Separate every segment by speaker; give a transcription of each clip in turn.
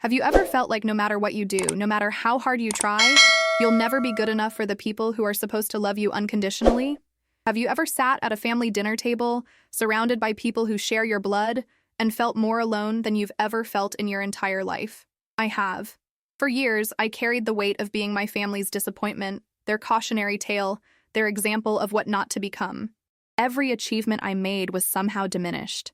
Speaker 1: Have you ever felt like no matter what you do, no matter how hard you try, you'll never be good enough for the people who are supposed to love you unconditionally? Have you ever sat at a family dinner table, surrounded by people who share your blood, and felt more alone than you've ever felt in your entire life? I have. For years, I carried the weight of being my family's disappointment, their cautionary tale, their example of what not to become. Every achievement I made was somehow diminished.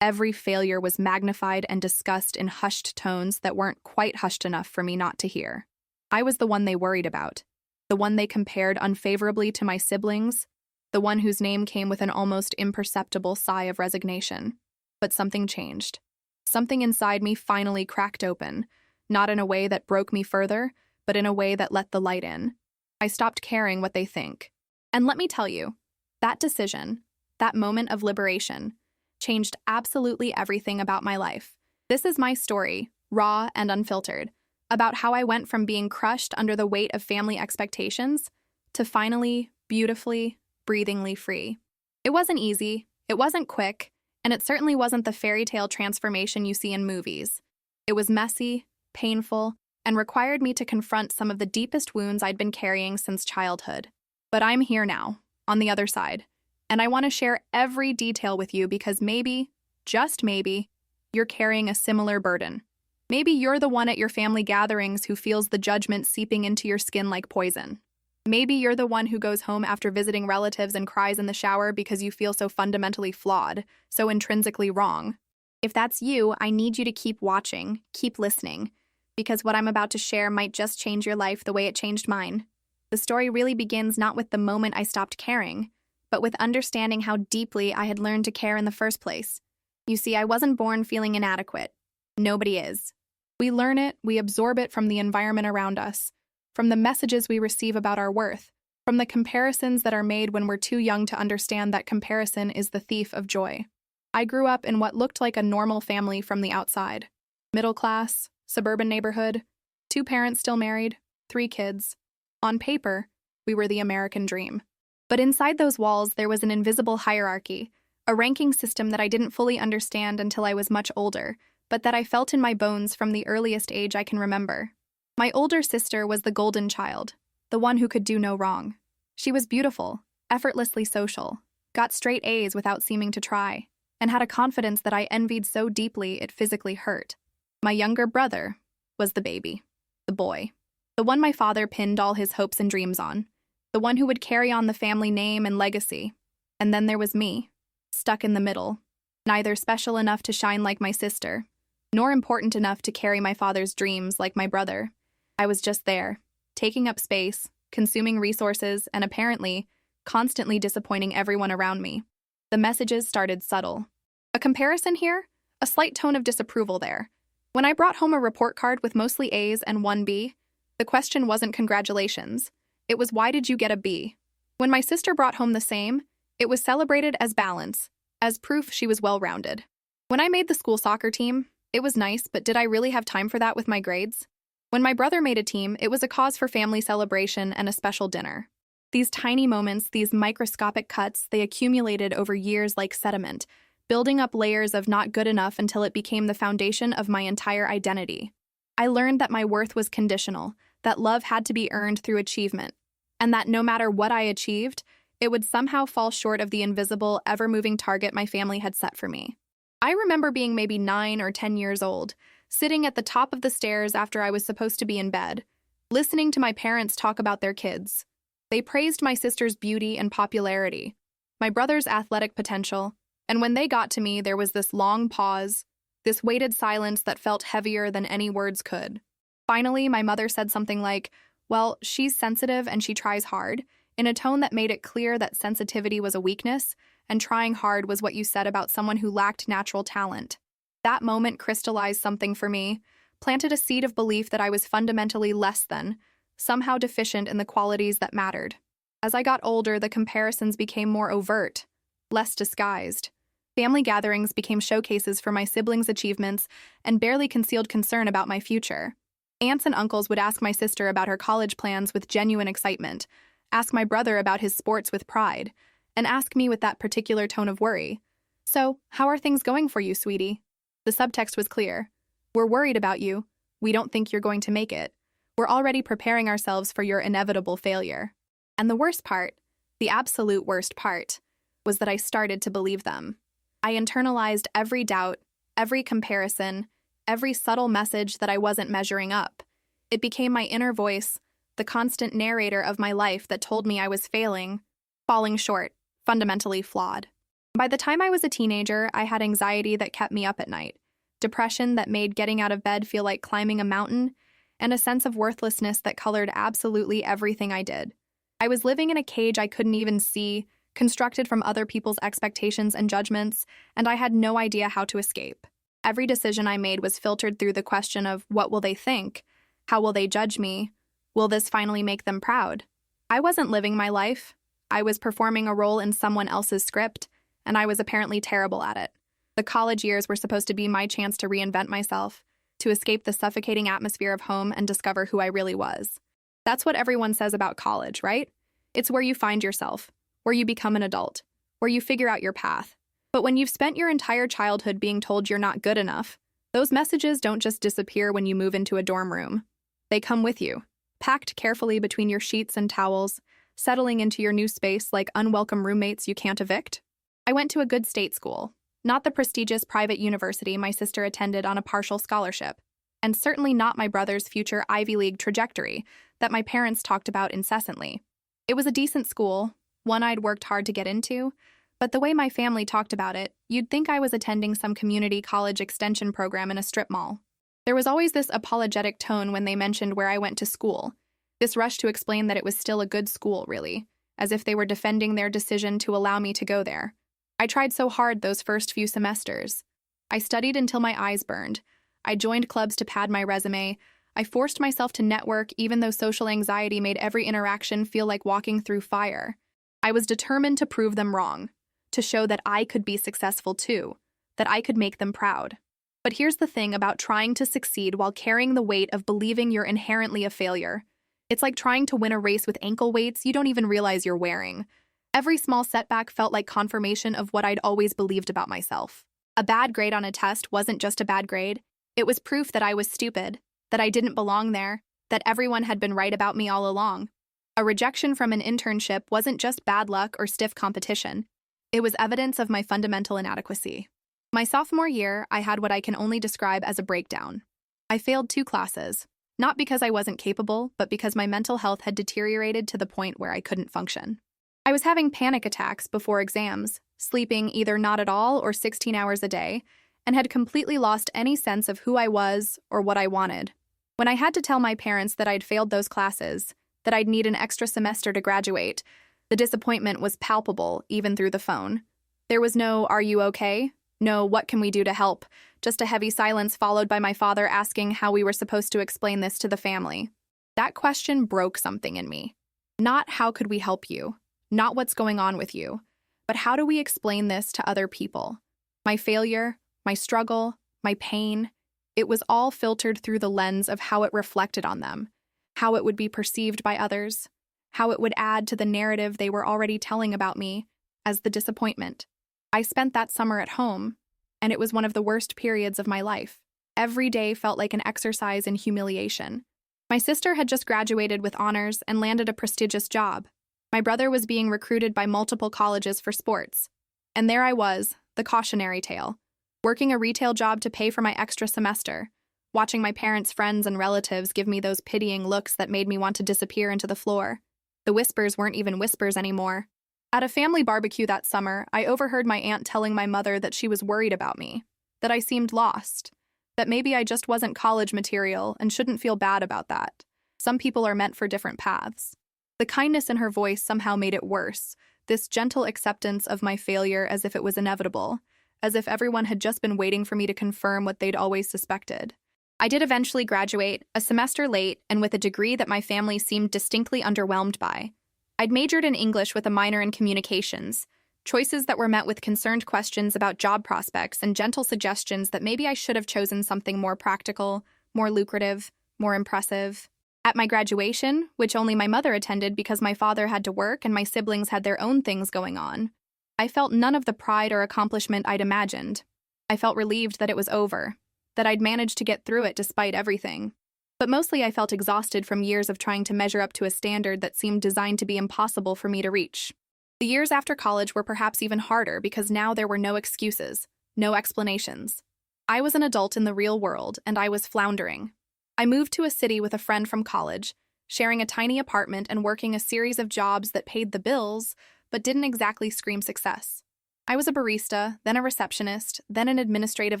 Speaker 1: Every failure was magnified and discussed in hushed tones that weren't quite hushed enough for me not to hear. I was the one they worried about, the one they compared unfavorably to my siblings, the one whose name came with an almost imperceptible sigh of resignation. But something changed. Something inside me finally cracked open, not in a way that broke me further, but in a way that let the light in. I stopped caring what they think. And let me tell you, that decision, that moment of liberation, changed absolutely everything about my life. This is my story, raw and unfiltered, about how I went from being crushed under the weight of family expectations to finally, beautifully, breathingly free. It wasn't easy, it wasn't quick, and it certainly wasn't the fairy tale transformation you see in movies. It was messy, painful, and required me to confront some of the deepest wounds I'd been carrying since childhood. But I'm here now, on the other side, and I want to share every detail with you because maybe, just maybe, you're carrying a similar burden. Maybe you're the one at your family gatherings who feels the judgment seeping into your skin like poison. Maybe you're the one who goes home after visiting relatives and cries in the shower because you feel so fundamentally flawed, so intrinsically wrong. If that's you, I need you to keep watching, keep listening, because what I'm about to share might just change your life the way it changed mine. The story really begins not with the moment I stopped caring, but with understanding how deeply I had learned to care in the first place. You see, I wasn't born feeling inadequate. Nobody is. We learn it, we absorb it from the environment around us, from the messages we receive about our worth, from the comparisons that are made when we're too young to understand that comparison is the thief of joy. I grew up in what looked like a normal family from the outside. Middle class, suburban neighborhood, 2 parents still married, 3 kids. On paper, we were the American dream. But inside those walls, there was an invisible hierarchy, a ranking system that I didn't fully understand until I was much older, but that I felt in my bones from the earliest age I can remember. My older sister was the golden child, the one who could do no wrong. She was beautiful, effortlessly social, got straight A's without seeming to try, and had a confidence that I envied so deeply it physically hurt. My younger brother was the baby, the boy, the one my father pinned all his hopes and dreams on, the one who would carry on the family name and legacy. And then there was me, stuck in the middle, neither special enough to shine like my sister, nor important enough to carry my father's dreams like my brother. I was just there, taking up space, consuming resources, and apparently, constantly disappointing everyone around me. The messages started subtle. A comparison here, a slight tone of disapproval there. When I brought home a report card with mostly A's and 1 B, the question wasn't congratulations. It was why did you get a B? When my sister brought home the same, it was celebrated as balance, as proof she was well-rounded. When I made the school soccer team, it was nice, but did I really have time for that with my grades? When my brother made a team, it was a cause for family celebration and a special dinner. These tiny moments, these microscopic cuts, they accumulated over years like sediment, building up layers of not good enough until it became the foundation of my entire identity. I learned that my worth was conditional, that love had to be earned through achievement, and that no matter what I achieved, it would somehow fall short of the invisible, ever-moving target my family had set for me. I remember being maybe 9 or 10 years old, sitting at the top of the stairs after I was supposed to be in bed, listening to my parents talk about their kids. They praised my sister's beauty and popularity, my brother's athletic potential, and when they got to me, there was this long pause, this weighted silence that felt heavier than any words could. Finally, my mother said something like, "Well, she's sensitive and she tries hard," in a tone that made it clear that sensitivity was a weakness, and trying hard was what you said about someone who lacked natural talent. That moment crystallized something for me, planted a seed of belief that I was fundamentally less than, somehow deficient in the qualities that mattered. As I got older, the comparisons became more overt, less disguised. Family gatherings became showcases for my siblings' achievements and barely concealed concern about my future. Aunts and uncles would ask my sister about her college plans with genuine excitement, ask my brother about his sports with pride, and ask me with that particular tone of worry. "So, how are things going for you, sweetie?" The subtext was clear. "We're worried about you. We don't think you're going to make it. We're already preparing ourselves for your inevitable failure. And the worst part, the absolute worst part, was that I started to believe them. I internalized every doubt, every comparison, every subtle message that I wasn't measuring up. It became my inner voice, the constant narrator of my life that told me I was failing, falling short, fundamentally flawed. By the time I was a teenager, I had anxiety that kept me up at night, depression that made getting out of bed feel like climbing a mountain, and a sense of worthlessness that colored absolutely everything I did. I was living in a cage I couldn't even see, constructed from other people's expectations and judgments, and I had no idea how to escape. Every decision I made was filtered through the question of what will they think? How will they judge me? Will this finally make them proud? I wasn't living my life. I was performing a role in someone else's script, and I was apparently terrible at it. The college years were supposed to be my chance to reinvent myself, to escape the suffocating atmosphere of home and discover who I really was. That's what everyone says about college, right? It's where you find yourself, where you become an adult, where you figure out your path. But when you've spent your entire childhood being told you're not good enough, those messages don't just disappear when you move into a dorm room. They come with you, packed carefully between your sheets and towels, settling into your new space like unwelcome roommates you can't evict. I went to a good state school, not the prestigious private university my sister attended on a partial scholarship, and certainly not my brother's future Ivy League trajectory that my parents talked about incessantly. It was a decent school, one I'd worked hard to get into, but the way my family talked about it, you'd think I was attending some community college extension program in a strip mall. There was always this apologetic tone when they mentioned where I went to school, this rush to explain that it was still a good school, really, as if they were defending their decision to allow me to go there. I tried so hard those first few semesters. I studied until my eyes burned. I joined clubs to pad my resume. I forced myself to network even though social anxiety made every interaction feel like walking through fire. I was determined to prove them wrong, to show that I could be successful too, that I could make them proud. But here's the thing about trying to succeed while carrying the weight of believing you're inherently a failure. It's like trying to win a race with ankle weights you don't even realize you're wearing. Every small setback felt like confirmation of what I'd always believed about myself. A bad grade on a test wasn't just a bad grade. It was proof that I was stupid, that I didn't belong there, that everyone had been right about me all along. A rejection from an internship wasn't just bad luck or stiff competition. It was evidence of my fundamental inadequacy. My sophomore year, I had what I can only describe as a breakdown. I failed 2 classes, not because I wasn't capable, but because my mental health had deteriorated to the point where I couldn't function. I was having panic attacks before exams, sleeping either not at all or 16 hours a day, and had completely lost any sense of who I was or what I wanted. When I had to tell my parents that I'd failed those classes, that I'd need an extra semester to graduate, the disappointment was palpable even through the phone. There was no, "Are you okay?" No, "What can we do to help?" Just a heavy silence followed by my father asking how we were supposed to explain this to the family. That question broke something in me. Not "How could we help you?" Not "What's going on with you?" But "How do we explain this to other people?" My failure, my struggle, my pain, it was all filtered through the lens of how it reflected on them, how it would be perceived by others, how it would add to the narrative they were already telling about me as the disappointment. I spent that summer at home, and it was one of the worst periods of my life. Every day felt like an exercise in humiliation. My sister had just graduated with honors and landed a prestigious job. My brother was being recruited by multiple colleges for sports. And there I was, the cautionary tale, working a retail job to pay for my extra semester, watching my parents' friends and relatives give me those pitying looks that made me want to disappear into the floor. The whispers weren't even whispers anymore. At a family barbecue that summer, I overheard my aunt telling my mother that she was worried about me, that I seemed lost, that maybe I just wasn't college material and shouldn't feel bad about that. Some people are meant for different paths. The kindness in her voice somehow made it worse, this gentle acceptance of my failure as if it was inevitable, as if everyone had just been waiting for me to confirm what they'd always suspected. I did eventually graduate, a semester late and with a degree that my family seemed distinctly underwhelmed by. I'd majored in English with a minor in communications, choices that were met with concerned questions about job prospects and gentle suggestions that maybe I should have chosen something more practical, more lucrative, more impressive. At my graduation, which only my mother attended because my father had to work and my siblings had their own things going on, I felt none of the pride or accomplishment I'd imagined. I felt relieved that it was over, that I'd managed to get through it despite everything. But mostly I felt exhausted from years of trying to measure up to a standard that seemed designed to be impossible for me to reach. The years after college were perhaps even harder because now there were no excuses, no explanations. I was an adult in the real world, and I was floundering. I moved to a city with a friend from college, sharing a tiny apartment and working a series of jobs that paid the bills, but didn't exactly scream success. I was a barista, then a receptionist, then an administrative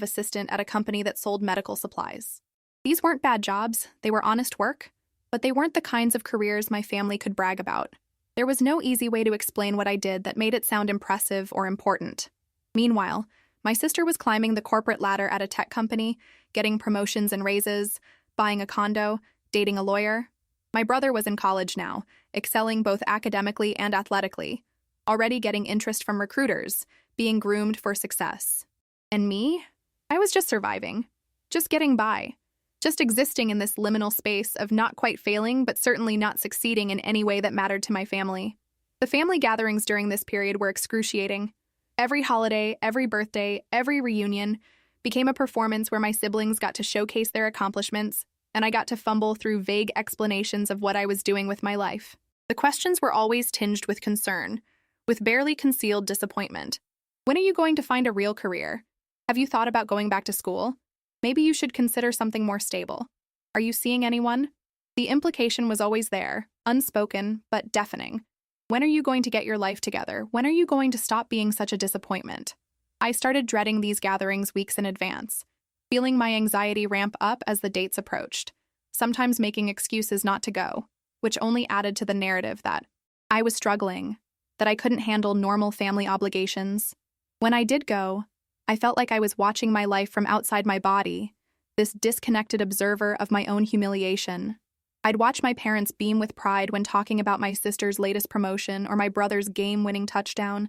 Speaker 1: assistant at a company that sold medical supplies. These weren't bad jobs, they were honest work, but they weren't the kinds of careers my family could brag about. There was no easy way to explain what I did that made it sound impressive or important. Meanwhile, my sister was climbing the corporate ladder at a tech company, getting promotions and raises, buying a condo, dating a lawyer. My brother was in college now, excelling both academically and athletically, already getting interest from recruiters, being groomed for success. And me? I was just surviving, just getting by. Just existing in this liminal space of not quite failing, but certainly not succeeding in any way that mattered to my family. The family gatherings during this period were excruciating. Every holiday, every birthday, every reunion became a performance where my siblings got to showcase their accomplishments, and I got to fumble through vague explanations of what I was doing with my life. The questions were always tinged with concern, with barely concealed disappointment. When are you going to find a real career? Have you thought about going back to school? Maybe you should consider something more stable. Are you seeing anyone? The implication was always there, unspoken, but deafening. When are you going to get your life together? When are you going to stop being such a disappointment? I started dreading these gatherings weeks in advance, feeling my anxiety ramp up as the dates approached, sometimes making excuses not to go, which only added to the narrative that I was struggling, that I couldn't handle normal family obligations. When I did go, I felt like I was watching my life from outside my body, this disconnected observer of my own humiliation. I'd watch my parents beam with pride when talking about my sister's latest promotion or my brother's game-winning touchdown,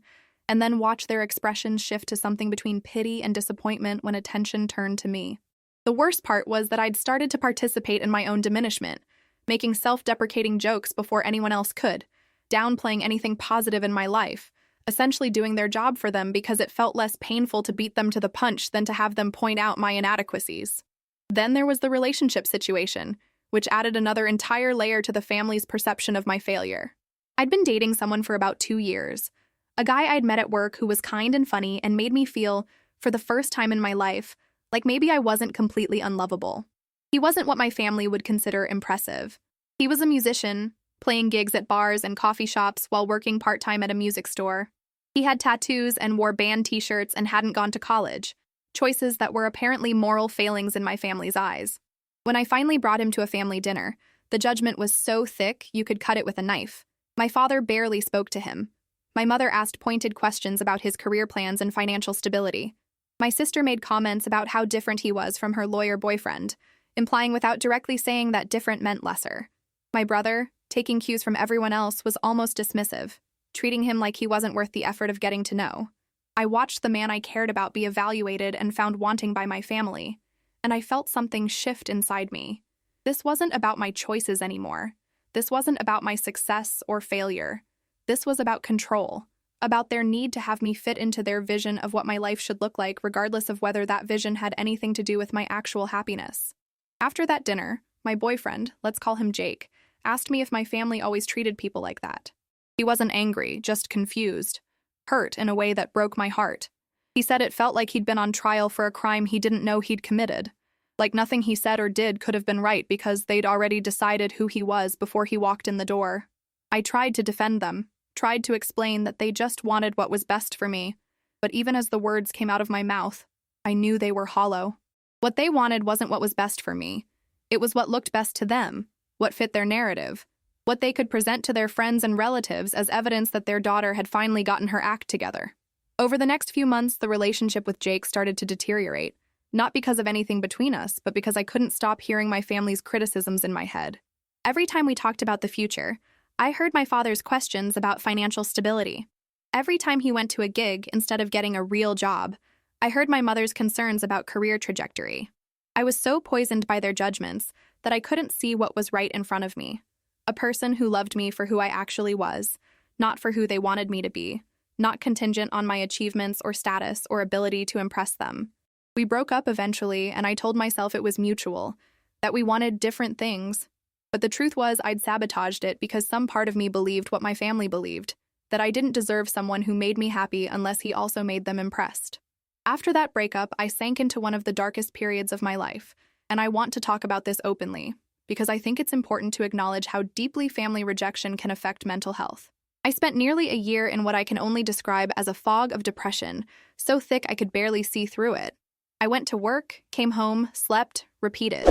Speaker 1: and then watch their expressions shift to something between pity and disappointment when attention turned to me. The worst part was that I'd started to participate in my own diminishment, making self-deprecating jokes before anyone else could, downplaying anything positive in my life, essentially doing their job for them because it felt less painful to beat them to the punch than to have them point out my inadequacies. Then there was the relationship situation, which added another entire layer to the family's perception of my failure. I'd been dating someone for about 2 years, a guy I'd met at work who was kind and funny and made me feel, for the first time in my life, like maybe I wasn't completely unlovable. He wasn't what my family would consider impressive. He was a musician, playing gigs at bars and coffee shops while working part-time at a music store. He had tattoos and wore band t-shirts and hadn't gone to college, choices that were apparently moral failings in my family's eyes. When I finally brought him to a family dinner, the judgment was so thick you could cut it with a knife. My father barely spoke to him. My mother asked pointed questions about his career plans and financial stability. My sister made comments about how different he was from her lawyer boyfriend, implying without directly saying that different meant lesser. My brother, taking cues from everyone else, was almost dismissive, treating him like he wasn't worth the effort of getting to know. I watched the man I cared about be evaluated and found wanting by my family, and I felt something shift inside me. This wasn't about my choices anymore. This wasn't about my success or failure. This was about control, about their need to have me fit into their vision of what my life should look like, regardless of whether that vision had anything to do with my actual happiness. After that dinner, my boyfriend, let's call him Jake, asked me if my family always treated people like that. He wasn't angry, just confused, hurt in a way that broke my heart. He said it felt like he'd been on trial for a crime he didn't know he'd committed. Like nothing he said or did could have been right because they'd already decided who he was before he walked in the door. I tried to defend them, tried to explain that they just wanted what was best for me, but even as the words came out of my mouth, I knew they were hollow. What they wanted wasn't what was best for me. It was what looked best to them, what fit their narrative, what they could present to their friends and relatives as evidence that their daughter had finally gotten her act together. Over the next few months, the relationship with Jake started to deteriorate, not because of anything between us, but because I couldn't stop hearing my family's criticisms in my head. Every time we talked about the future, I heard my father's questions about financial stability. Every time he went to a gig instead of getting a real job, I heard my mother's concerns about career trajectory. I was so poisoned by their judgments that I couldn't see what was right in front of me. A person who loved me for who I actually was, not for who they wanted me to be, not contingent on my achievements or status or ability to impress them. We broke up eventually, and I told myself it was mutual, that we wanted different things. But the truth was I'd sabotaged it because some part of me believed what my family believed, that I didn't deserve someone who made me happy unless he also made them impressed. After that breakup, I sank into one of the darkest periods of my life, and I want to talk about this openly, because I think it's important to acknowledge how deeply family rejection can affect mental health. I spent nearly a year in what I can only describe as a fog of depression, so thick I could barely see through it. I went to work, came home, slept, repeated.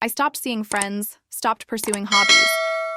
Speaker 1: I stopped seeing friends, stopped pursuing hobbies,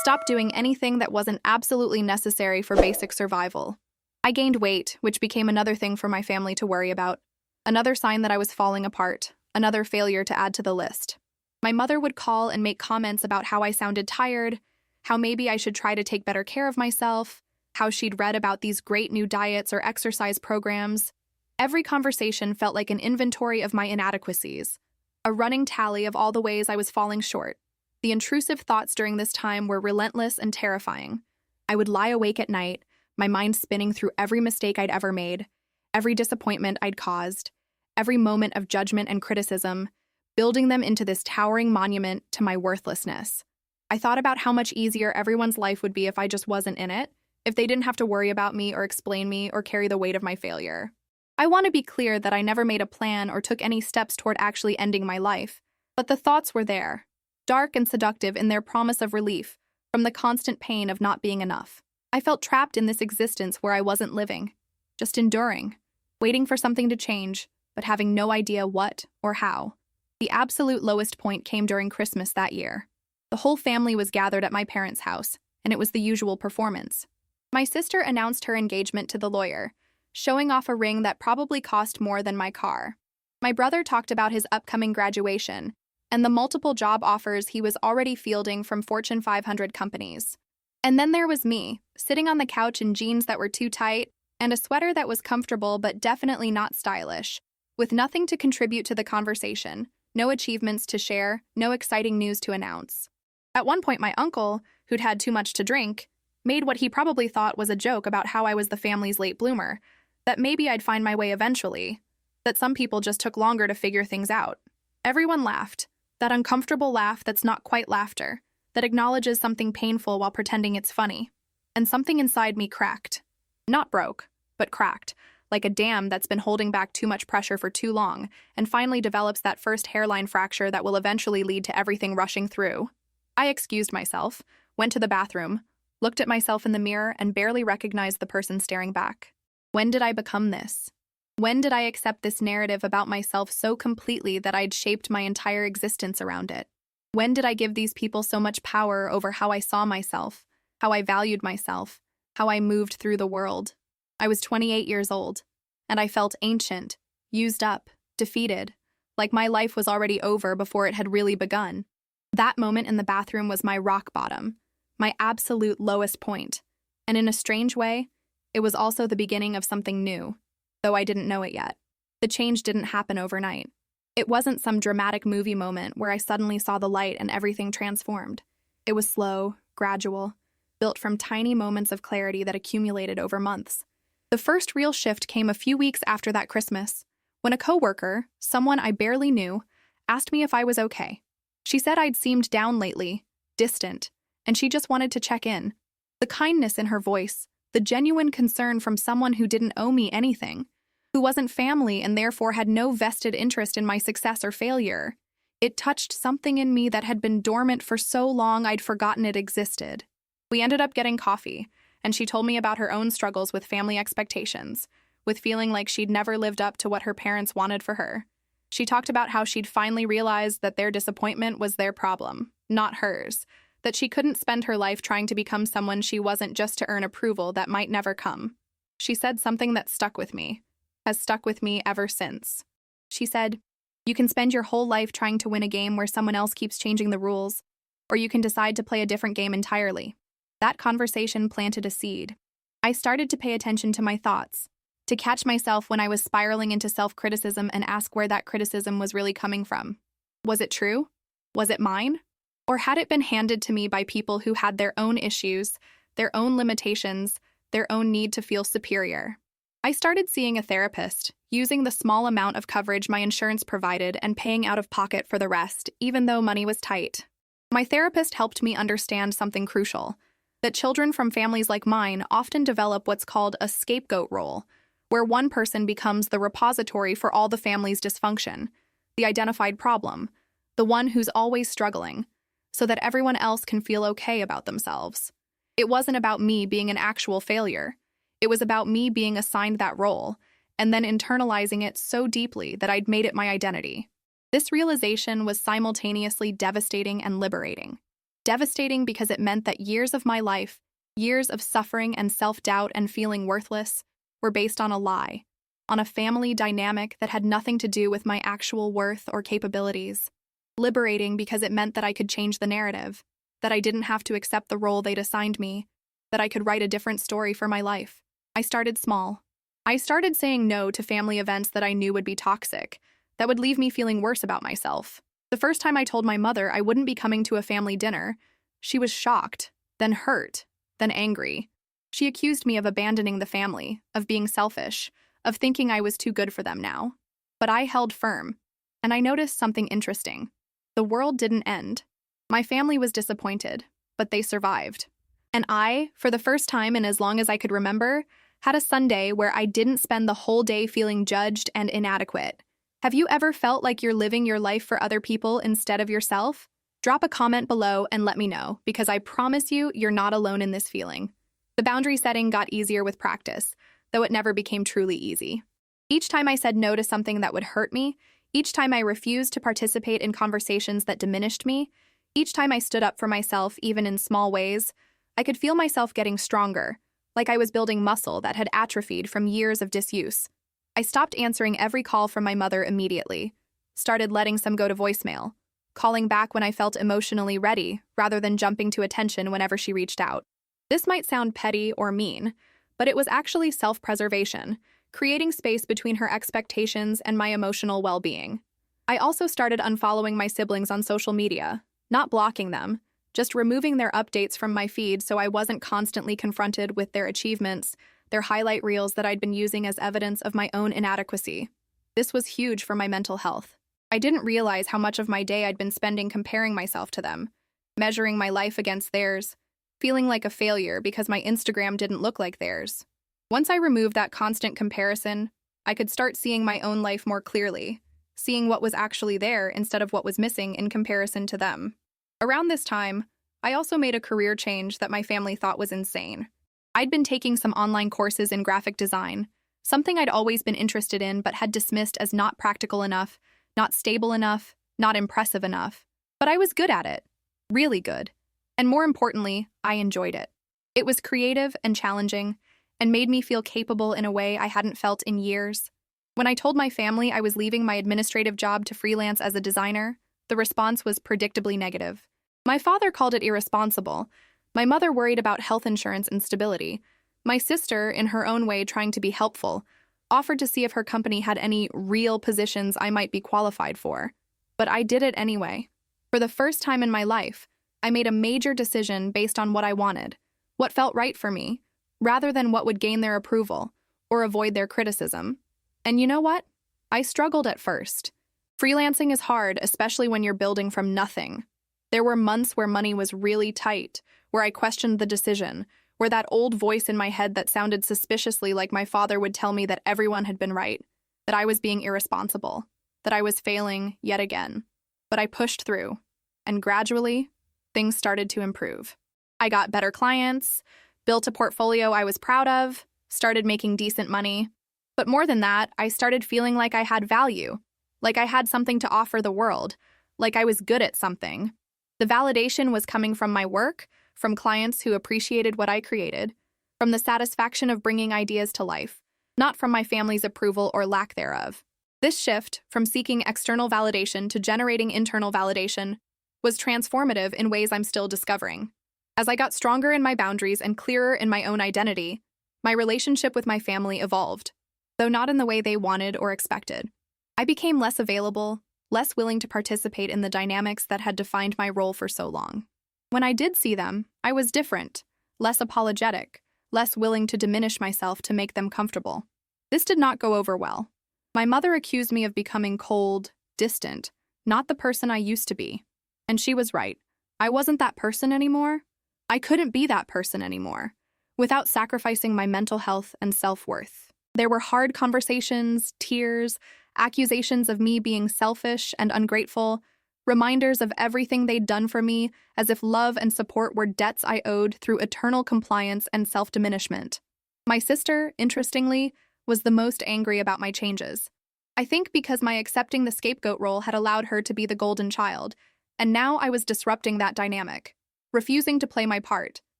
Speaker 1: stopped doing anything that wasn't absolutely necessary for basic survival. I gained weight, which became another thing for my family to worry about. Another sign that I was falling apart, another failure to add to the list. My mother would call and make comments about how I sounded tired, how maybe I should try to take better care of myself, how she'd read about these great new diets or exercise programs. Every conversation felt like an inventory of my inadequacies, a running tally of all the ways I was falling short. The intrusive thoughts during this time were relentless and terrifying. I would lie awake at night, my mind spinning through every mistake I'd ever made, every disappointment I'd caused, every moment of judgment and criticism, building them into this towering monument to my worthlessness. I thought about how much easier everyone's life would be if I just wasn't in it, if they didn't have to worry about me or explain me or carry the weight of my failure. I want to be clear that I never made a plan or took any steps toward actually ending my life, but the thoughts were there, dark and seductive in their promise of relief from the constant pain of not being enough. I felt trapped in this existence where I wasn't living, just enduring, waiting for something to change, but having no idea what or how. The absolute lowest point came during Christmas that year. The whole family was gathered at my parents' house, and it was the usual performance. My sister announced her engagement to the lawyer, showing off a ring that probably cost more than my car. My brother talked about his upcoming graduation and the multiple job offers he was already fielding from Fortune 500 companies. And then there was me, sitting on the couch in jeans that were too tight and a sweater that was comfortable but definitely not stylish, with nothing to contribute to the conversation, no achievements to share, no exciting news to announce. At one point, my uncle, who'd had too much to drink, made what he probably thought was a joke about how I was the family's late bloomer, that maybe I'd find my way eventually, that some people just took longer to figure things out. Everyone laughed, that uncomfortable laugh that's not quite laughter, that acknowledges something painful while pretending it's funny. And something inside me cracked. Not broke, but cracked, like a dam that's been holding back too much pressure for too long, and finally develops that first hairline fracture that will eventually lead to everything rushing through. I excused myself, went to the bathroom, looked at myself in the mirror, and barely recognized the person staring back. When did I become this? When did I accept this narrative about myself so completely that I'd shaped my entire existence around it? When did I give these people so much power over how I saw myself, how I valued myself, how I moved through the world? I was 28 years old, and I felt ancient, used up, defeated, like my life was already over before it had really begun. That moment in the bathroom was my rock bottom, my absolute lowest point, and in a strange way, it was also the beginning of something new, though I didn't know it yet. The change didn't happen overnight. It wasn't some dramatic movie moment where I suddenly saw the light and everything transformed. It was slow, gradual, built from tiny moments of clarity that accumulated over months. The first real shift came a few weeks after that Christmas, when a coworker, someone I barely knew, asked me if I was okay. She said I'd seemed down lately, distant, and she just wanted to check in. The kindness in her voice, the genuine concern from someone who didn't owe me anything, who wasn't family and therefore had no vested interest in my success or failure. It touched something in me that had been dormant for so long I'd forgotten it existed. We ended up getting coffee, and she told me about her own struggles with family expectations, with feeling like she'd never lived up to what her parents wanted for her. She talked about how she'd finally realized that their disappointment was their problem, not hers, that she couldn't spend her life trying to become someone she wasn't just to earn approval that might never come. She said something that stuck with me, has stuck with me ever since. She said, "You can spend your whole life trying to win a game where someone else keeps changing the rules, or you can decide to play a different game entirely." That conversation planted a seed. I started to pay attention to my thoughts, to catch myself when I was spiraling into self-criticism and ask where that criticism was really coming from. Was it true? Was it mine? Or had it been handed to me by people who had their own issues, their own limitations, their own need to feel superior? I started seeing a therapist, using the small amount of coverage my insurance provided and paying out of pocket for the rest, even though money was tight. My therapist helped me understand something crucial, that children from families like mine often develop what's called a scapegoat role, where one person becomes the repository for all the family's dysfunction, the identified problem, the one who's always struggling, so that everyone else can feel okay about themselves. It wasn't about me being an actual failure. It was about me being assigned that role, and then internalizing it so deeply that I'd made it my identity. This realization was simultaneously devastating and liberating. Devastating because it meant that years of my life, years of suffering and self-doubt and feeling worthless, were based on a lie, on a family dynamic that had nothing to do with my actual worth or capabilities. Liberating because it meant that I could change the narrative, that I didn't have to accept the role they'd assigned me, that I could write a different story for my life. I started small. I started saying no to family events that I knew would be toxic, that would leave me feeling worse about myself. The first time I told my mother I wouldn't be coming to a family dinner, she was shocked, then hurt, then angry. She accused me of abandoning the family, of being selfish, of thinking I was too good for them now. But I held firm, and I noticed something interesting. The world didn't end. My family was disappointed, but they survived. And I, for the first time in as long as I could remember, had a Sunday where I didn't spend the whole day feeling judged and inadequate. Have you ever felt like you're living your life for other people instead of yourself? Drop a comment below and let me know, because I promise you, you're not alone in this feeling. The boundary setting got easier with practice, though it never became truly easy. Each time I said no to something that would hurt me, each time I refused to participate in conversations that diminished me, each time I stood up for myself even in small ways, I could feel myself getting stronger, like I was building muscle that had atrophied from years of disuse. I stopped answering every call from my mother immediately, started letting some go to voicemail, calling back when I felt emotionally ready rather than jumping to attention whenever she reached out. This might sound petty or mean, but it was actually self-preservation, creating space between her expectations and my emotional well-being. I also started unfollowing my siblings on social media, not blocking them, just removing their updates from my feed so I wasn't constantly confronted with their achievements, their highlight reels that I'd been using as evidence of my own inadequacy. This was huge for my mental health. I didn't realize how much of my day I'd been spending comparing myself to them, measuring my life against theirs, feeling like a failure because my Instagram didn't look like theirs. Once I removed that constant comparison, I could start seeing my own life more clearly, seeing what was actually there instead of what was missing in comparison to them. Around this time, I also made a career change that my family thought was insane. I'd been taking some online courses in graphic design, something I'd always been interested in but had dismissed as not practical enough, not stable enough, not impressive enough. But I was good at it. Really good. And more importantly, I enjoyed it. It was creative and challenging, and made me feel capable in a way I hadn't felt in years. When I told my family I was leaving my administrative job to freelance as a designer, the response was predictably negative. My father called it irresponsible. My mother worried about health insurance and stability. My sister, in her own way trying to be helpful, offered to see if her company had any real positions I might be qualified for. But I did it anyway. For the first time in my life, I made a major decision based on what I wanted, what felt right for me, rather than what would gain their approval or avoid their criticism. And you know what? I struggled at first. Freelancing is hard, especially when you're building from nothing. There were months where money was really tight, where I questioned the decision, where that old voice in my head that sounded suspiciously like my father would tell me that everyone had been right, that I was being irresponsible, that I was failing yet again. But I pushed through, and gradually, things started to improve. I got better clients, built a portfolio I was proud of, started making decent money. But more than that, I started feeling like I had value, like I had something to offer the world, like I was good at something. The validation was coming from my work, from clients who appreciated what I created, from the satisfaction of bringing ideas to life, not from my family's approval or lack thereof. This shift, from seeking external validation to generating internal validation, was transformative in ways I'm still discovering. As I got stronger in my boundaries and clearer in my own identity, my relationship with my family evolved, though not in the way they wanted or expected. I became less available, less willing to participate in the dynamics that had defined my role for so long. When I did see them, I was different, less apologetic, less willing to diminish myself to make them comfortable. This did not go over well. My mother accused me of becoming cold, distant, not the person I used to be. And she was right. I wasn't that person anymore. I couldn't be that person anymore, without sacrificing my mental health and self-worth. There were hard conversations, tears, accusations of me being selfish and ungrateful, reminders of everything they'd done for me, as if love and support were debts I owed through eternal compliance and self-diminishment. My sister, interestingly, was the most angry about my changes. I think because my accepting the scapegoat role had allowed her to be the golden child, and now I was disrupting that dynamic, refusing to play my part,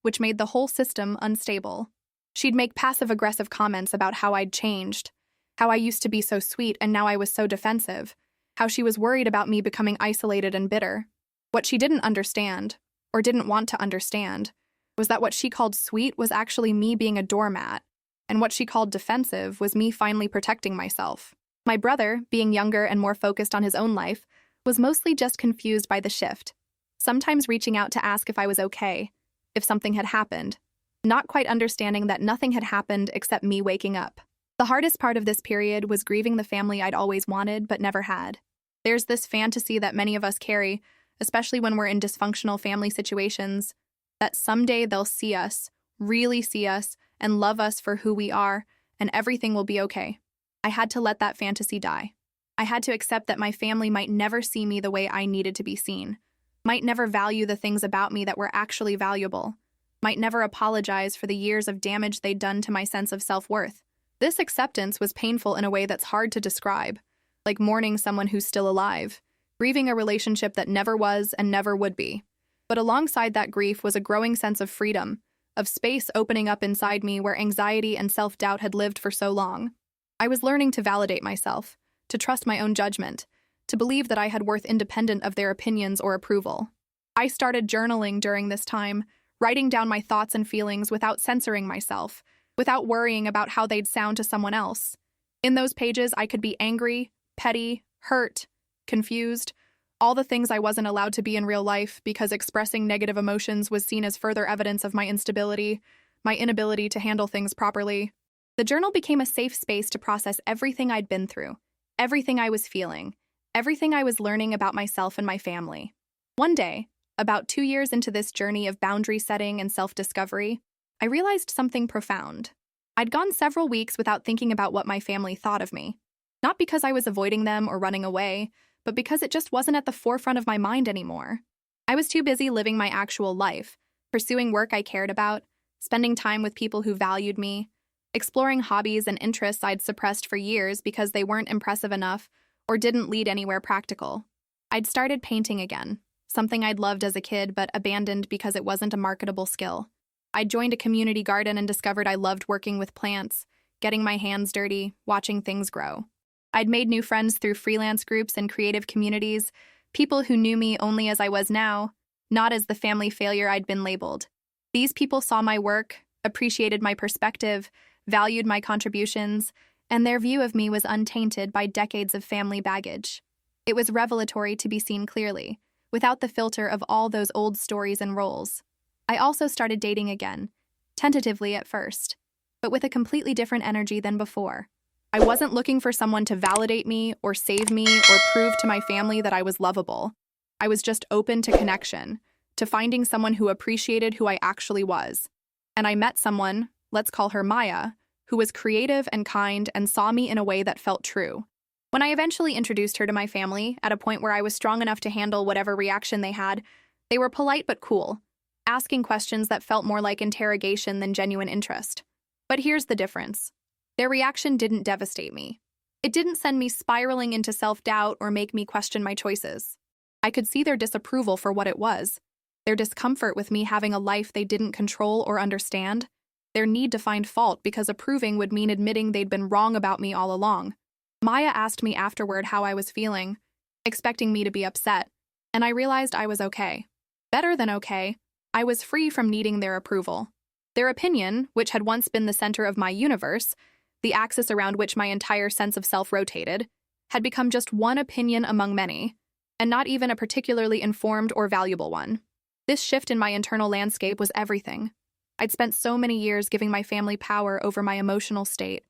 Speaker 1: which made the whole system unstable. She'd make passive-aggressive comments about how I'd changed, how I used to be so sweet and now I was so defensive, how she was worried about me becoming isolated and bitter. What she didn't understand, or didn't want to understand, was that what she called sweet was actually me being a doormat, and what she called defensive was me finally protecting myself. My brother, being younger and more focused on his own life, was mostly just confused by the shift, sometimes reaching out to ask if I was okay, if something had happened, not quite understanding that nothing had happened except me waking up. The hardest part of this period was grieving the family I'd always wanted but never had. There's this fantasy that many of us carry, especially when we're in dysfunctional family situations, that someday they'll see us, really see us, and love us for who we are, and everything will be okay. I had to let that fantasy die. I had to accept that my family might never see me the way I needed to be seen, might never value the things about me that were actually valuable, might never apologize for the years of damage they'd done to my sense of self-worth. This acceptance was painful in a way that's hard to describe, like mourning someone who's still alive, grieving a relationship that never was and never would be. But alongside that grief was a growing sense of freedom, of space opening up inside me where anxiety and self-doubt had lived for so long. I was learning to validate myself, to trust my own judgment, to believe that I had worth independent of their opinions or approval. I started journaling during this time, writing down my thoughts and feelings without censoring myself, without worrying about how they'd sound to someone else. In those pages, I could be angry, petty, hurt, confused, all the things I wasn't allowed to be in real life because expressing negative emotions was seen as further evidence of my instability, my inability to handle things properly. The journal became a safe space to process everything I'd been through, everything I was feeling, everything I was learning about myself and my family. One day, about 2 years into this journey of boundary setting and self-discovery, I realized something profound. I'd gone several weeks without thinking about what my family thought of me. Not because I was avoiding them or running away, but because it just wasn't at the forefront of my mind anymore. I was too busy living my actual life, pursuing work I cared about, spending time with people who valued me, exploring hobbies and interests I'd suppressed for years because they weren't impressive enough or didn't lead anywhere practical. I'd started painting again, something I'd loved as a kid but abandoned because it wasn't a marketable skill. I'd joined a community garden and discovered I loved working with plants, getting my hands dirty, watching things grow. I'd made new friends through freelance groups and creative communities, people who knew me only as I was now, not as the family failure I'd been labeled. These people saw my work, appreciated my perspective, valued my contributions, and their view of me was untainted by decades of family baggage. It was revelatory to be seen clearly, without the filter of all those old stories and roles. I also started dating again, tentatively at first, but with a completely different energy than before. I wasn't looking for someone to validate me or save me or prove to my family that I was lovable. I was just open to connection, to finding someone who appreciated who I actually was. And I met someone, let's call her Maya, who was creative and kind and saw me in a way that felt true. When I eventually introduced her to my family, at a point where I was strong enough to handle whatever reaction they had, they were polite but cool, asking questions that felt more like interrogation than genuine interest. But here's the difference. Their reaction didn't devastate me. It didn't send me spiraling into self-doubt or make me question my choices. I could see their disapproval for what it was, their discomfort with me having a life they didn't control or understand, their need to find fault because approving would mean admitting they'd been wrong about me all along. Maya asked me afterward how I was feeling, expecting me to be upset, and I realized I was okay. Better than okay, I was free from needing their approval. Their opinion, which had once been the center of my universe, the axis around which my entire sense of self rotated, had become just one opinion among many, and not even a particularly informed or valuable one. This shift in my internal landscape was everything. I'd spent so many years giving my family power over my emotional state,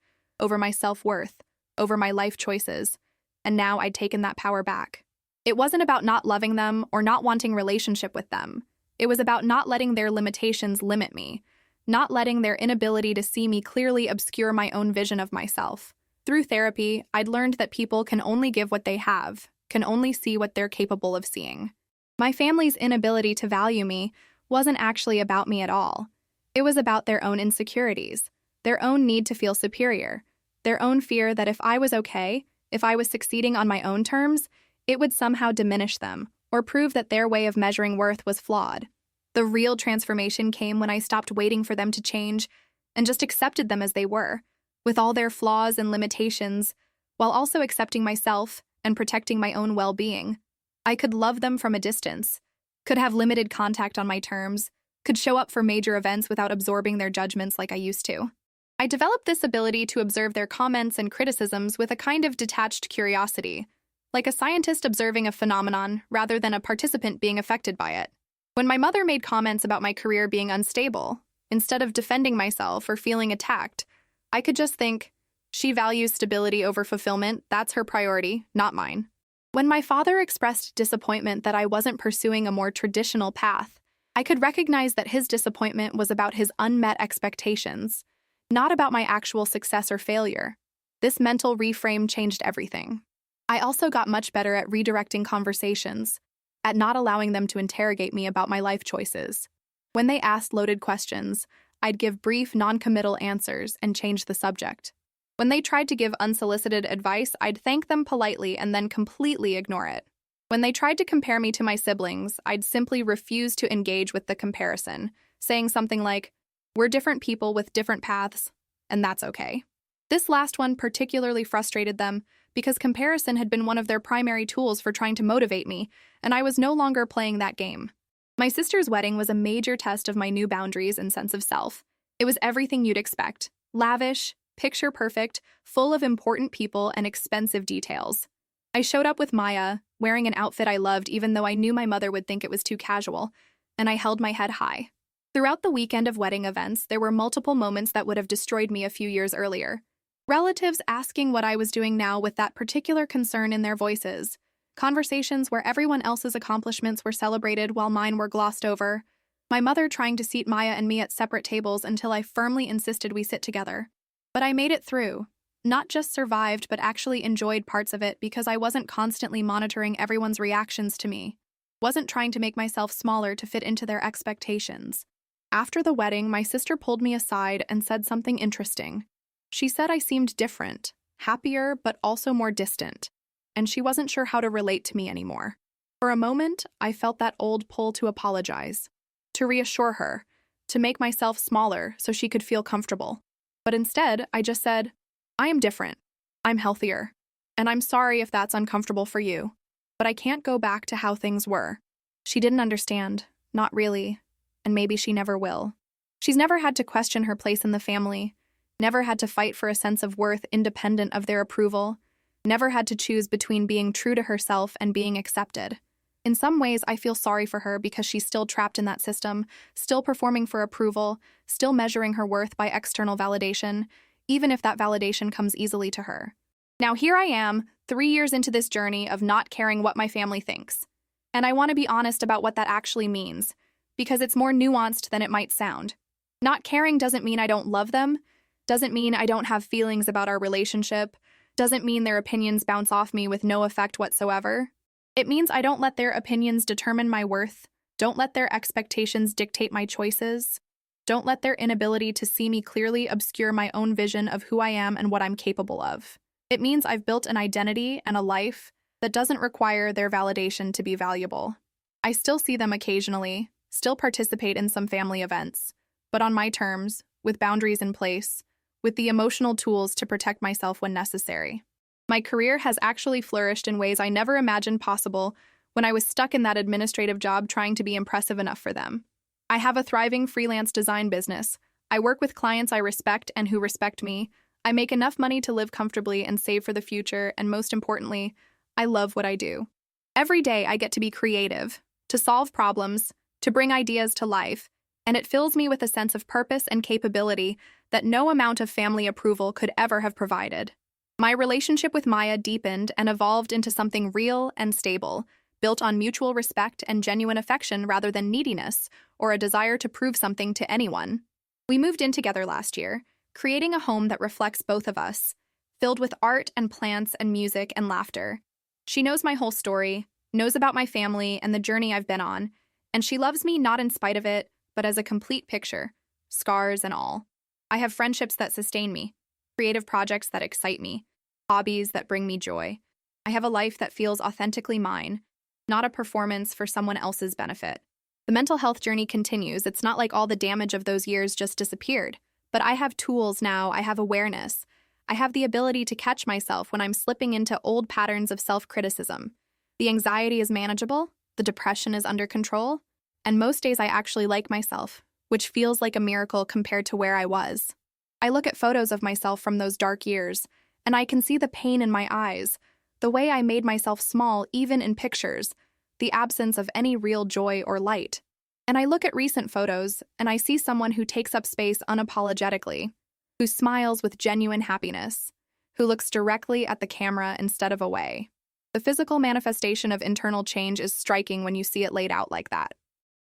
Speaker 1: over my self-worth, over my life choices, and now I'd taken that power back. It wasn't about not loving them or not wanting relationship with them. It was about not letting their limitations limit me, not letting their inability to see me clearly obscure my own vision of myself. Through therapy, I'd learned that people can only give what they have, can only see what they're capable of seeing. My family's inability to value me wasn't actually about me at all. It was about their own insecurities, their own need to feel superior, their own fear that if I was okay, if I was succeeding on my own terms, it would somehow diminish them or prove that their way of measuring worth was flawed. The real transformation came when I stopped waiting for them to change and just accepted them as they were, with all their flaws and limitations, while also accepting myself and protecting my own well-being. I could love them from a distance, could have limited contact on my terms, could show up for major events without absorbing their judgments like I used to. I developed this ability to observe their comments and criticisms with a kind of detached curiosity, like a scientist observing a phenomenon rather than a participant being affected by it. When my mother made comments about my career being unstable, instead of defending myself or feeling attacked, I could just think, she values stability over fulfillment, that's her priority, not mine. When my father expressed disappointment that I wasn't pursuing a more traditional path, I could recognize that his disappointment was about his unmet expectations, not about my actual success or failure. This mental reframe changed everything. I also got much better at redirecting conversations, at not allowing them to interrogate me about my life choices. When they asked loaded questions, I'd give brief, non-committal answers and change the subject. When they tried to give unsolicited advice, I'd thank them politely and then completely ignore it. When they tried to compare me to my siblings, I'd simply refuse to engage with the comparison, saying something like, "We're different people with different paths, and that's okay." This last one particularly frustrated them because comparison had been one of their primary tools for trying to motivate me, and I was no longer playing that game. My sister's wedding was a major test of my new boundaries and sense of self. It was everything you'd expect: lavish, picture perfect, full of important people and expensive details. I showed up with Maya, wearing an outfit I loved even though I knew my mother would think it was too casual, and I held my head high. Throughout the weekend of wedding events, there were multiple moments that would have destroyed me a few years earlier. Relatives asking what I was doing now with that particular concern in their voices. Conversations where everyone else's accomplishments were celebrated while mine were glossed over. My mother trying to seat Maya and me at separate tables until I firmly insisted we sit together. But I made it through. Not just survived, but actually enjoyed parts of it because I wasn't constantly monitoring everyone's reactions to me. Wasn't trying to make myself smaller to fit into their expectations. After the wedding, my sister pulled me aside and said something interesting. She said I seemed different, happier, but also more distant, and she wasn't sure how to relate to me anymore. For a moment, I felt that old pull to apologize, to reassure her, to make myself smaller so she could feel comfortable. But instead, I just said, "I am different. I'm healthier. And I'm sorry if that's uncomfortable for you, but I can't go back to how things were." She didn't understand, not really, and maybe she never will. She's never had to question her place in the family, never had to fight for a sense of worth independent of their approval, never had to choose between being true to herself and being accepted. In some ways, I feel sorry for her because she's still trapped in that system, still performing for approval, still measuring her worth by external validation, even if that validation comes easily to her. Now here I am, 3 years into this journey of not caring what my family thinks. And I want to be honest about what that actually means, because it's more nuanced than it might sound. Not caring doesn't mean I don't love them, doesn't mean I don't have feelings about our relationship, doesn't mean their opinions bounce off me with no effect whatsoever. It means I don't let their opinions determine my worth, don't let their expectations dictate my choices, don't let their inability to see me clearly obscure my own vision of who I am and what I'm capable of. It means I've built an identity and a life that doesn't require their validation to be valuable. I still see them occasionally, still participate in some family events, but on my terms, with boundaries in place, with the emotional tools to protect myself when necessary. My career has actually flourished in ways I never imagined possible when I was stuck in that administrative job trying to be impressive enough for them. I have a thriving freelance design business. I work with clients I respect and who respect me. I make enough money to live comfortably and save for the future, and most importantly, I love what I do. Every day I get to be creative, to solve problems, to bring ideas to life, and it fills me with a sense of purpose and capability that no amount of family approval could ever have provided. My relationship with Maya deepened and evolved into something real and stable, built on mutual respect and genuine affection rather than neediness or a desire to prove something to anyone. We moved in together last year, creating a home that reflects both of us, filled with art and plants and music and laughter. She knows my whole story, knows about my family and the journey I've been on, and she loves me not in spite of it, but as a complete picture, scars and all. I have friendships that sustain me, creative projects that excite me, hobbies that bring me joy. I have a life that feels authentically mine, not a performance for someone else's benefit. The mental health journey continues. It's not like all the damage of those years just disappeared, but I have tools now. I have awareness. I have the ability to catch myself when I'm slipping into old patterns of self-criticism. The anxiety is manageable, the depression is under control, and most days I actually like myself, which feels like a miracle compared to where I was. I look at photos of myself from those dark years, and I can see the pain in my eyes, the way I made myself small even in pictures, the absence of any real joy or light. And I look at recent photos, and I see someone who takes up space unapologetically, who smiles with genuine happiness, who looks directly at the camera instead of away. The physical manifestation of internal change is striking when you see it laid out like that.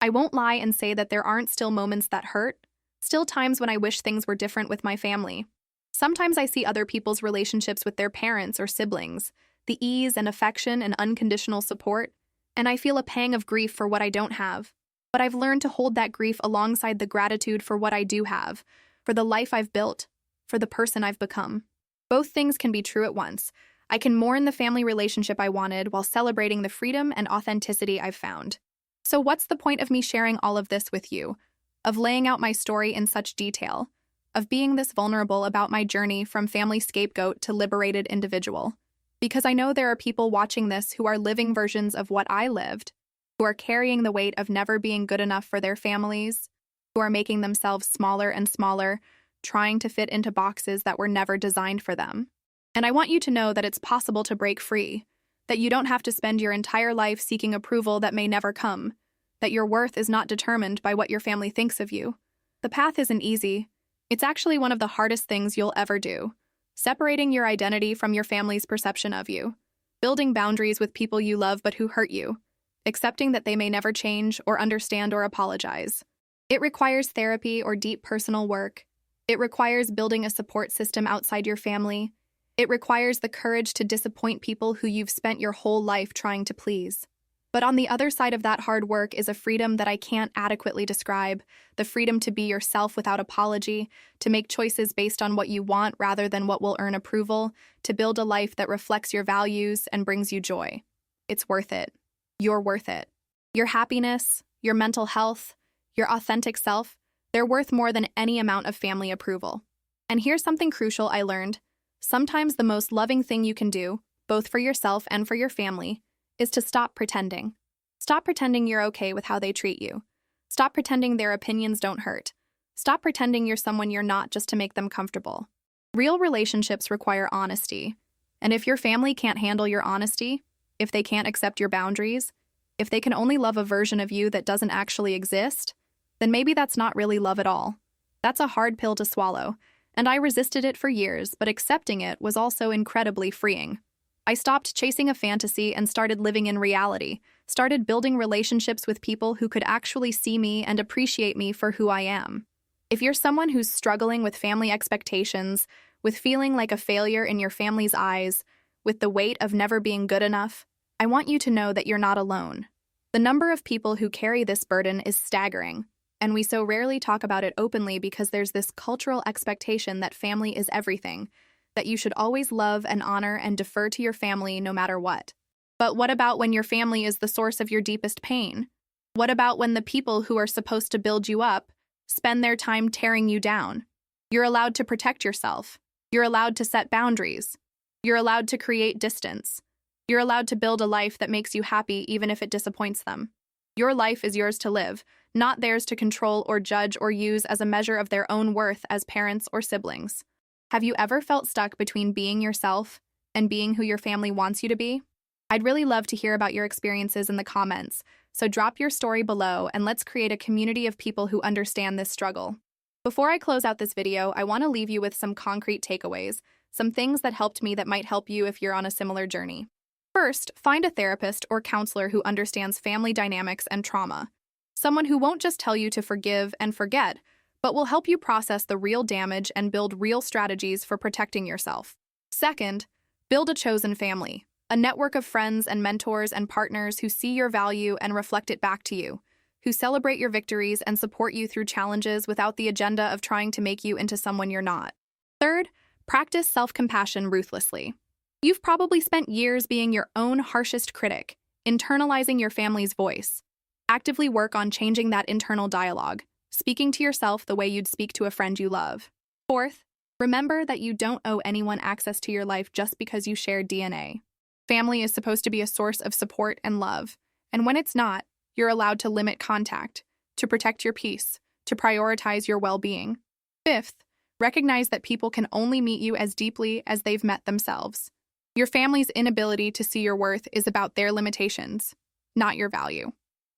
Speaker 1: I won't lie and say that there aren't still moments that hurt, still times when I wish things were different with my family. Sometimes I see other people's relationships with their parents or siblings, the ease and affection and unconditional support, and I feel a pang of grief for what I don't have. But I've learned to hold that grief alongside the gratitude for what I do have, for the life I've built, for the person I've become. Both things can be true at once. I can mourn the family relationship I wanted while celebrating the freedom and authenticity I've found. So what's the point of me sharing all of this with you? Of laying out my story in such detail? Of being this vulnerable about my journey from family scapegoat to liberated individual? Because I know there are people watching this who are living versions of what I lived, who are carrying the weight of never being good enough for their families, who are making themselves smaller and smaller, trying to fit into boxes that were never designed for them. And I want you to know that it's possible to break free, that you don't have to spend your entire life seeking approval that may never come, that your worth is not determined by what your family thinks of you. The path isn't easy. It's actually one of the hardest things you'll ever do. Separating your identity from your family's perception of you. Building boundaries with people you love but who hurt you. Accepting that they may never change or understand or apologize. It requires therapy or deep personal work. It requires building a support system outside your family. It requires the courage to disappoint people who you've spent your whole life trying to please. But on the other side of that hard work is a freedom that I can't adequately describe, the freedom to be yourself without apology, to make choices based on what you want rather than what will earn approval, to build a life that reflects your values and brings you joy. It's worth it. You're worth it. Your happiness, your mental health, your authentic self, they're worth more than any amount of family approval. And here's something crucial I learned. Sometimes the most loving thing you can do, both for yourself and for your family, is to stop pretending. Stop pretending you're okay with how they treat you. Stop pretending their opinions don't hurt. Stop pretending you're someone you're not just to make them comfortable. Real relationships require honesty. And if your family can't handle your honesty, if they can't accept your boundaries, if they can only love a version of you that doesn't actually exist, then maybe that's not really love at all. That's a hard pill to swallow, and I resisted it for years, but accepting it was also incredibly freeing. I stopped chasing a fantasy and started living in reality, started building relationships with people who could actually see me and appreciate me for who I am. If you're someone who's struggling with family expectations, with feeling like a failure in your family's eyes, with the weight of never being good enough, I want you to know that you're not alone. The number of people who carry this burden is staggering, and we so rarely talk about it openly because there's this cultural expectation that family is everything, that you should always love and honor and defer to your family no matter what. But what about when your family is the source of your deepest pain? What about when the people who are supposed to build you up spend their time tearing you down? You're allowed to protect yourself. You're allowed to set boundaries. You're allowed to create distance. You're allowed to build a life that makes you happy even if it disappoints them. Your life is yours to live, not theirs to control or judge or use as a measure of their own worth as parents or siblings. Have you ever felt stuck between being yourself and being who your family wants you to be? I'd really love to hear about your experiences in the comments, so drop your story below and let's create a community of people who understand this struggle. Before I close out this video, I want to leave you with some concrete takeaways, some things that helped me that might help you if you're on a similar journey. First, find a therapist or counselor who understands family dynamics and trauma. Someone who won't just tell you to forgive and forget, but will help you process the real damage and build real strategies for protecting yourself. Second, build a chosen family, a network of friends and mentors and partners who see your value and reflect it back to you, who celebrate your victories and support you through challenges without the agenda of trying to make you into someone you're not. Third, practice self-compassion ruthlessly. You've probably spent years being your own harshest critic, internalizing your family's voice. Actively work on changing that internal dialogue, speaking to yourself the way you'd speak to a friend you love. Fourth, remember that you don't owe anyone access to your life just because you share DNA. Family is supposed to be a source of support and love, and when it's not, you're allowed to limit contact, to protect your peace, to prioritize your well-being. Fifth, recognize that people can only meet you as deeply as they've met themselves. Your family's inability to see your worth is about their limitations, not your value.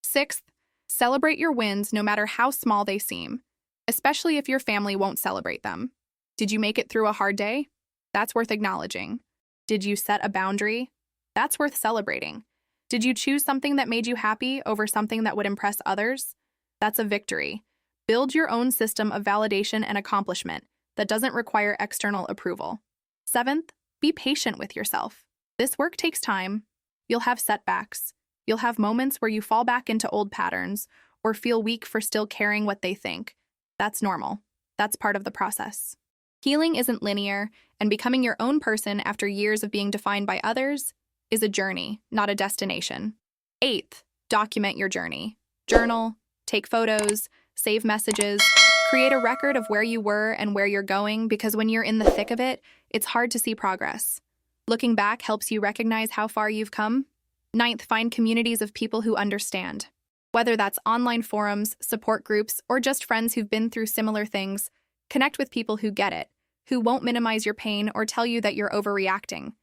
Speaker 1: Sixth, celebrate your wins no matter how small they seem, especially if your family won't celebrate them. Did you make it through a hard day? That's worth acknowledging. Did you set a boundary? That's worth celebrating. Did you choose something that made you happy over something that would impress others? That's a victory. Build your own system of validation and accomplishment that doesn't require external approval. Seventh, be patient with yourself. This work takes time. You'll have setbacks. You'll have moments where you fall back into old patterns or feel weak for still caring what they think. That's normal. That's part of the process. Healing isn't linear, and becoming your own person after years of being defined by others is a journey, not a destination. Eighth, document your journey. Journal, take photos, save messages, create a record of where you were and where you're going, because when you're in the thick of it, it's hard to see progress. Looking back helps you recognize how far you've come. Ninth, find communities of people who understand. Whether that's online forums, support groups, or just friends who've been through similar things, connect with people who get it, who won't minimize your pain or tell you that you're overreacting.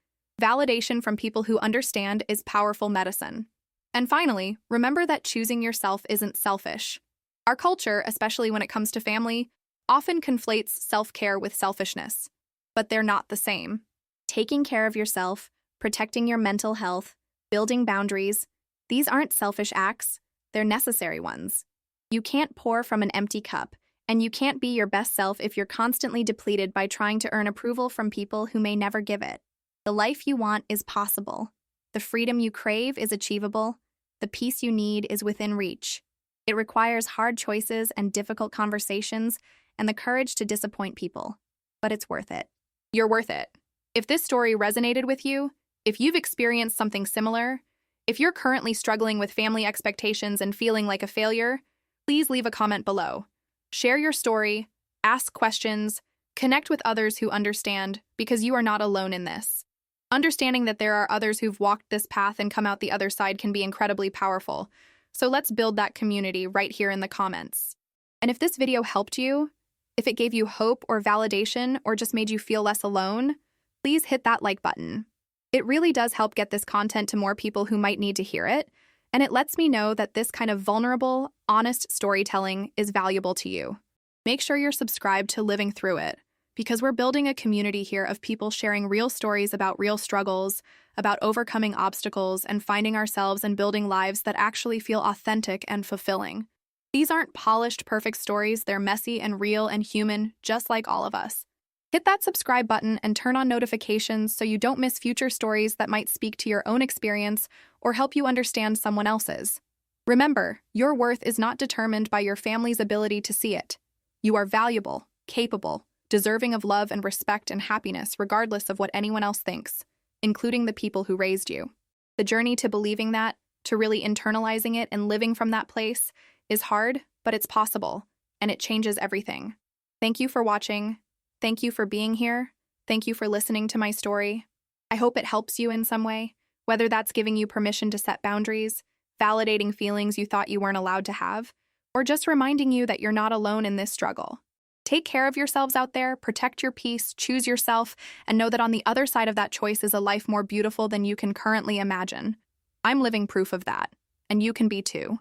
Speaker 1: Validation from people who understand is powerful medicine. And finally, remember that choosing yourself isn't selfish. Our culture, especially when it comes to family, often conflates self-care with selfishness, but they're not the same. Taking care of yourself, protecting your mental health, building boundaries, these aren't selfish acts, they're necessary ones. You can't pour from an empty cup, and you can't be your best self if you're constantly depleted by trying to earn approval from people who may never give it. The life you want is possible. The freedom you crave is achievable. The peace you need is within reach. It requires hard choices and difficult conversations and the courage to disappoint people. But it's worth it. You're worth it. If this story resonated with you, if you've experienced something similar, if you're currently struggling with family expectations and feeling like a failure, please leave a comment below. Share your story, ask questions, connect with others who understand, because you are not alone in this. Understanding that there are others who've walked this path and come out the other side can be incredibly powerful. So let's build that community right here in the comments. And if this video helped you, if it gave you hope or validation or just made you feel less alone, please hit that like button. It really does help get this content to more people who might need to hear it, and it lets me know that this kind of vulnerable, honest storytelling is valuable to you. Make sure you're subscribed to Living Through It, because we're building a community here of people sharing real stories about real struggles, about overcoming obstacles and finding ourselves and building lives that actually feel authentic and fulfilling. These aren't polished, perfect stories, they're messy and real and human, just like all of us. Hit that subscribe button and turn on notifications so you don't miss future stories that might speak to your own experience or help you understand someone else's. Remember, your worth is not determined by your family's ability to see it. You are valuable, capable, deserving of love and respect and happiness regardless of what anyone else thinks, including the people who raised you. The journey to believing that, to really internalizing it and living from that place, is hard, but it's possible, and it changes everything. Thank you for watching. Thank you for being here. Thank you for listening to my story. I hope it helps you in some way, whether that's giving you permission to set boundaries, validating feelings you thought you weren't allowed to have, or just reminding you that you're not alone in this struggle. Take care of yourselves out there, protect your peace, choose yourself, and know that on the other side of that choice is a life more beautiful than you can currently imagine. I'm living proof of that, and you can be too.